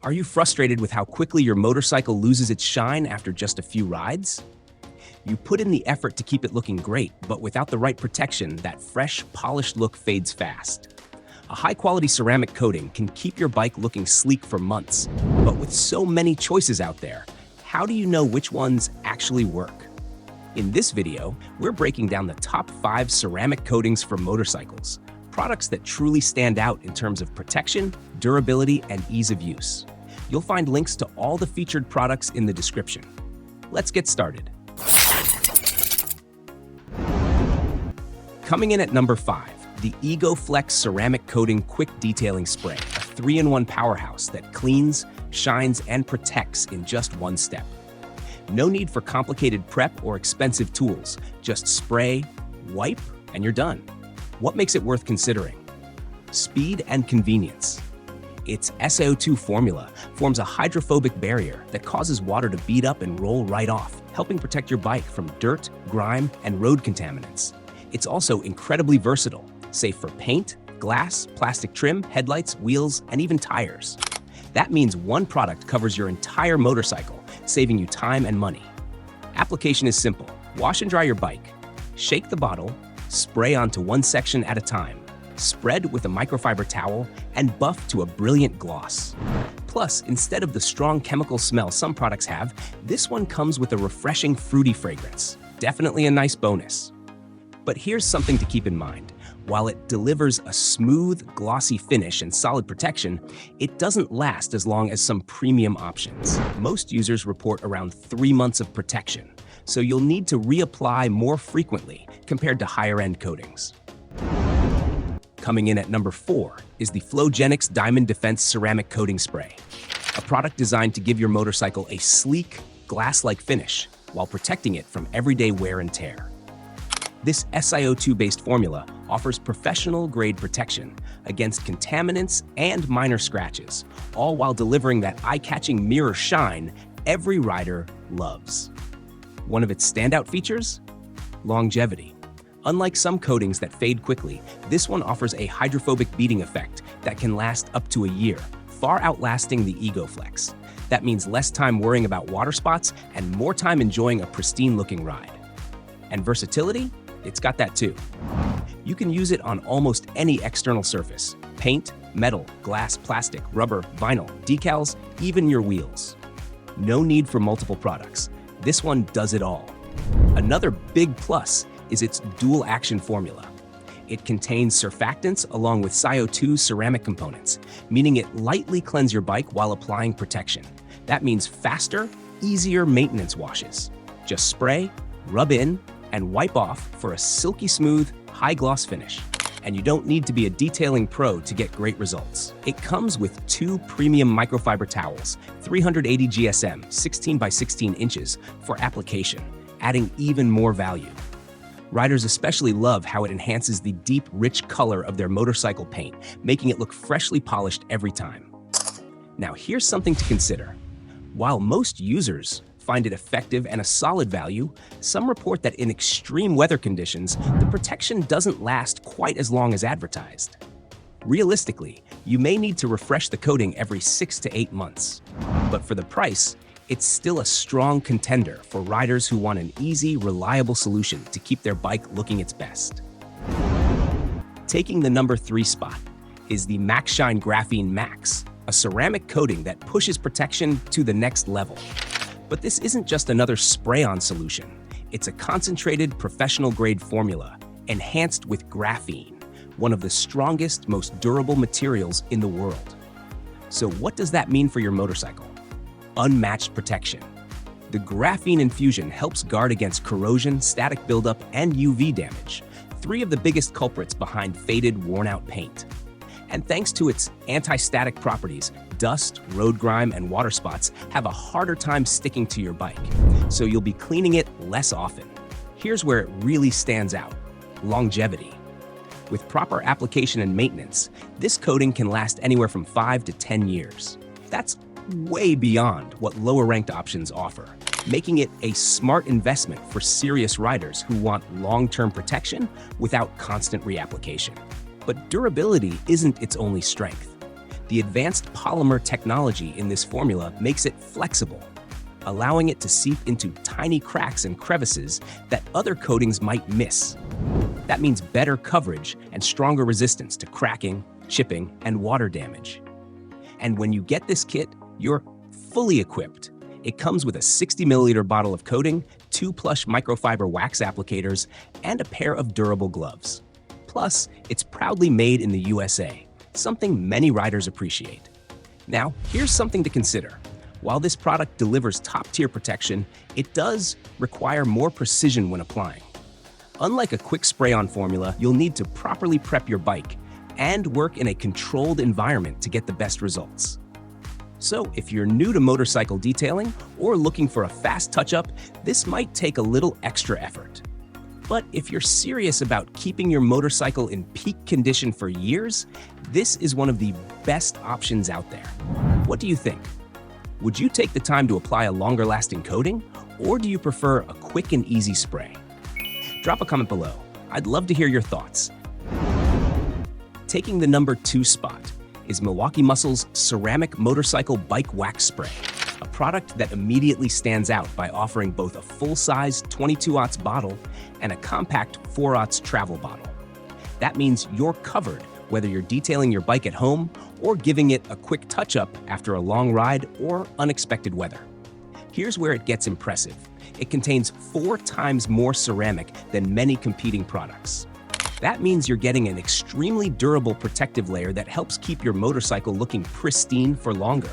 Are you frustrated with how quickly your motorcycle loses its shine after just a few rides? You put in the effort to keep it looking great, but without the right protection, that fresh, polished look fades fast. A high-quality ceramic coating can keep your bike looking sleek for months, but with so many choices out there, how do you know which ones actually work? In this video, we're breaking down the top 5 ceramic coatings for motorcycles, products that truly stand out in terms of protection, durability, and ease of use. You'll find links to all the featured products in the description. Let's get started. Coming in at number 5, the EGOFLEX Ceramic Coating Quick Detailing Spray, a 3-in-1 powerhouse that cleans, shines, and protects in just one step. No need for complicated prep or expensive tools. Just spray, wipe, and you're done. What makes it worth considering? Speed and convenience. Its SiO2 formula forms a hydrophobic barrier that causes water to bead up and roll right off, helping protect your bike from dirt, grime, and road contaminants. It's also incredibly versatile, safe for paint, glass, plastic trim, headlights, wheels, and even tires. That means one product covers your entire motorcycle, saving you time and money. Application is simple. Wash and dry your bike. Shake the bottle, spray onto one section at a time, spread with a microfiber towel, and buff to a brilliant gloss. Plus, instead of the strong chemical smell some products have, this one comes with a refreshing fruity fragrance. Definitely a nice bonus. But here's something to keep in mind. While it delivers a smooth, glossy finish and solid protection, it doesn't last as long as some premium options. Most users report around 3 months of protection, so you'll need to reapply more frequently compared to higher-end coatings. Coming in at number 4 is the Flowgenix Diamond Defense Ceramic Coating Spray, a product designed to give your motorcycle a sleek, glass-like finish while protecting it from everyday wear and tear. This SiO2-based formula offers professional-grade protection against contaminants and minor scratches, all while delivering that eye-catching mirror shine every rider loves. One of its standout features? Longevity. Unlike some coatings that fade quickly, this one offers a hydrophobic beading effect that can last up to a year, far outlasting the EGOFLEX. That means less time worrying about water spots and more time enjoying a pristine-looking ride. And versatility? It's got that too. You can use it on almost any external surface: paint, metal, glass, plastic, rubber, vinyl, decals, even your wheels. No need for multiple products. This one does it all. Another big plus is its dual action formula. It contains surfactants along with SiO2 ceramic components, meaning it lightly cleanses your bike while applying protection. That means faster, easier maintenance washes. Just spray, rub in, and wipe off for a silky smooth, high-gloss finish. And you don't need to be a detailing pro to get great results. It comes with 2 premium microfiber towels, 380 GSM, 16 by 16 inches for application, adding even more value. Riders especially love how it enhances the deep, rich color of their motorcycle paint, making it look freshly polished every time. Now, here's something to consider. While most users find it effective and a solid value, some report that in extreme weather conditions, the protection doesn't last quite as long as advertised. Realistically, you may need to refresh the coating every 6 to 8 months. But for the price, it's still a strong contender for riders who want an easy, reliable solution to keep their bike looking its best. Taking the number 3 spot is the Maxshine Graphene-MAX, a ceramic coating that pushes protection to the next level. But this isn't just another spray-on solution. It's a concentrated, professional-grade formula, enhanced with graphene, one of the strongest, most durable materials in the world. So what does that mean for your motorcycle? Unmatched protection. The graphene infusion helps guard against corrosion, static buildup, and UV damage, 3 of the biggest culprits behind faded, worn-out paint. And thanks to its anti-static properties, dust, road grime, and water spots have a harder time sticking to your bike, so you'll be cleaning it less often. Here's where it really stands out: longevity. With proper application and maintenance, this coating can last anywhere from 5 to 10 years. That's way beyond what lower-ranked options offer, making it a smart investment for serious riders who want long-term protection without constant reapplication. But durability isn't its only strength. The advanced polymer technology in this formula makes it flexible, allowing it to seep into tiny cracks and crevices that other coatings might miss. That means better coverage and stronger resistance to cracking, chipping, and water damage. And when you get this kit, you're fully equipped. It comes with a 60 milliliter bottle of coating, 2 plush microfiber wax applicators, and a pair of durable gloves. Plus, it's proudly made in the USA, something many riders appreciate. Now, here's something to consider. While this product delivers top-tier protection, it does require more precision when applying. Unlike a quick spray-on formula, you'll need to properly prep your bike and work in a controlled environment to get the best results. So if you're new to motorcycle detailing or looking for a fast touch-up, this might take a little extra effort. But if you're serious about keeping your motorcycle in peak condition for years, this is one of the best options out there. What do you think? Would you take the time to apply a longer-lasting coating, or do you prefer a quick and easy spray? Drop a comment below. I'd love to hear your thoughts. Taking the number 2 spot is Milwaukee Muscle's Ceramic Motorcycle Bike Wax Spray, a product that immediately stands out by offering both a full-size 22-aughs bottle and a compact 4-aughs travel bottle. That means you're covered whether you're detailing your bike at home or giving it a quick touch-up after a long ride or unexpected weather. Here's where it gets impressive. It contains 4 times more ceramic than many competing products. That means you're getting an extremely durable protective layer that helps keep your motorcycle looking pristine for longer.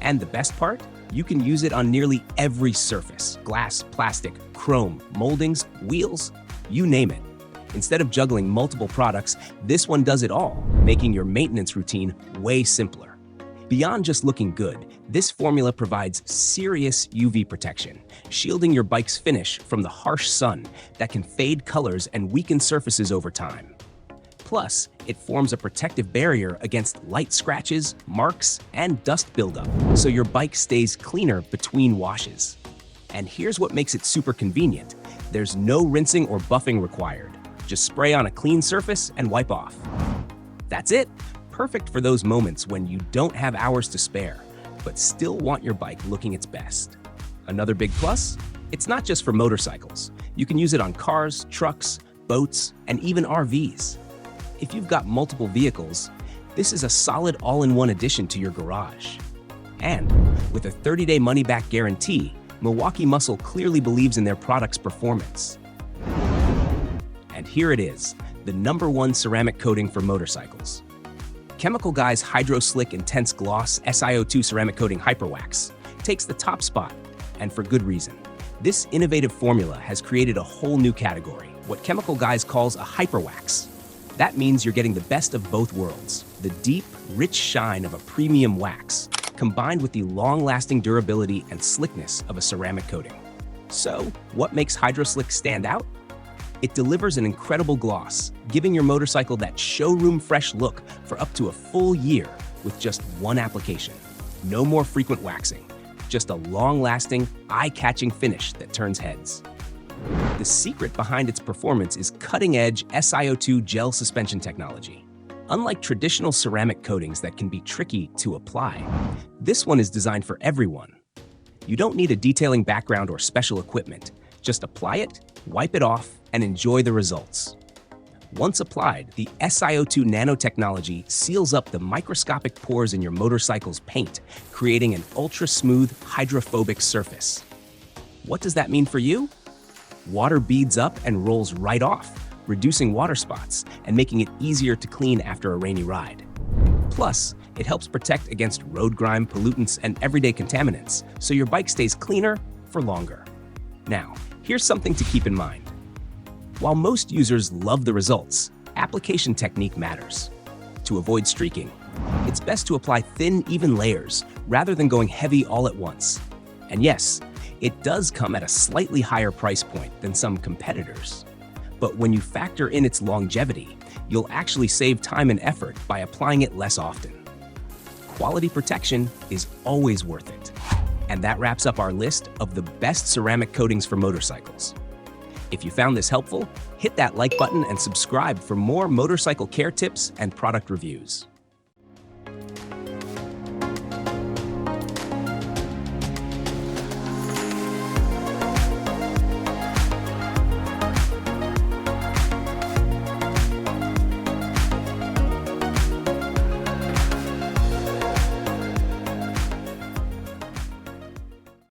And the best part? You can use it on nearly every surface: glass, plastic, chrome, moldings, wheels, you name it. Instead of juggling multiple products, this one does it all, making your maintenance routine way simpler. Beyond just looking good, this formula provides serious UV protection, shielding your bike's finish from the harsh sun that can fade colors and weaken surfaces over time. Plus, it forms a protective barrier against light scratches, marks, and dust buildup, so your bike stays cleaner between washes. And here's what makes it super convenient. There's no rinsing or buffing required. Just spray on a clean surface and wipe off. That's it. Perfect for those moments when you don't have hours to spare, but still want your bike looking its best. Another big plus? It's not just for motorcycles. You can use it on cars, trucks, boats, and even RVs. If you've got multiple vehicles, this is a solid all-in-one addition to your garage. And with a 30-day money-back guarantee, Milwaukee Muscle clearly believes in their product's performance. And here it is, the #1 ceramic coating for motorcycles. Chemical Guy's HydroSlick Intense Gloss SiO2 Ceramic Coating Hyperwax takes the top spot, and for good reason. This innovative formula has created a whole new category, what Chemical Guys calls a hyperwax. That means you're getting the best of both worlds, the deep, rich shine of a premium wax, combined with the long-lasting durability and slickness of a ceramic coating. So, what makes HydroSlick stand out? It delivers an incredible gloss, giving your motorcycle that showroom-fresh look for up to a full year with just one application. No more frequent waxing, just a long-lasting, eye-catching finish that turns heads. The secret behind its performance is cutting-edge SiO2 gel suspension technology. Unlike traditional ceramic coatings that can be tricky to apply, this one is designed for everyone. You don't need a detailing background or special equipment. Just apply it, wipe it off, and enjoy the results. Once applied, the SiO2 nanotechnology seals up the microscopic pores in your motorcycle's paint, creating an ultra-smooth, hydrophobic surface. What does that mean for you? Water beads up and rolls right off, reducing water spots and making it easier to clean after a rainy ride. Plus, it helps protect against road grime, pollutants, and everyday contaminants, so your bike stays cleaner for longer. Now, here's something to keep in mind. While most users love the results, application technique matters. To avoid streaking, it's best to apply thin, even layers rather than going heavy all at once. And yes, it does come at a slightly higher price point than some competitors. But when you factor in its longevity, you'll actually save time and effort by applying it less often. Quality protection is always worth it. And that wraps up our list of the best ceramic coatings for motorcycles. If you found this helpful, hit that like button and subscribe for more motorcycle care tips and product reviews.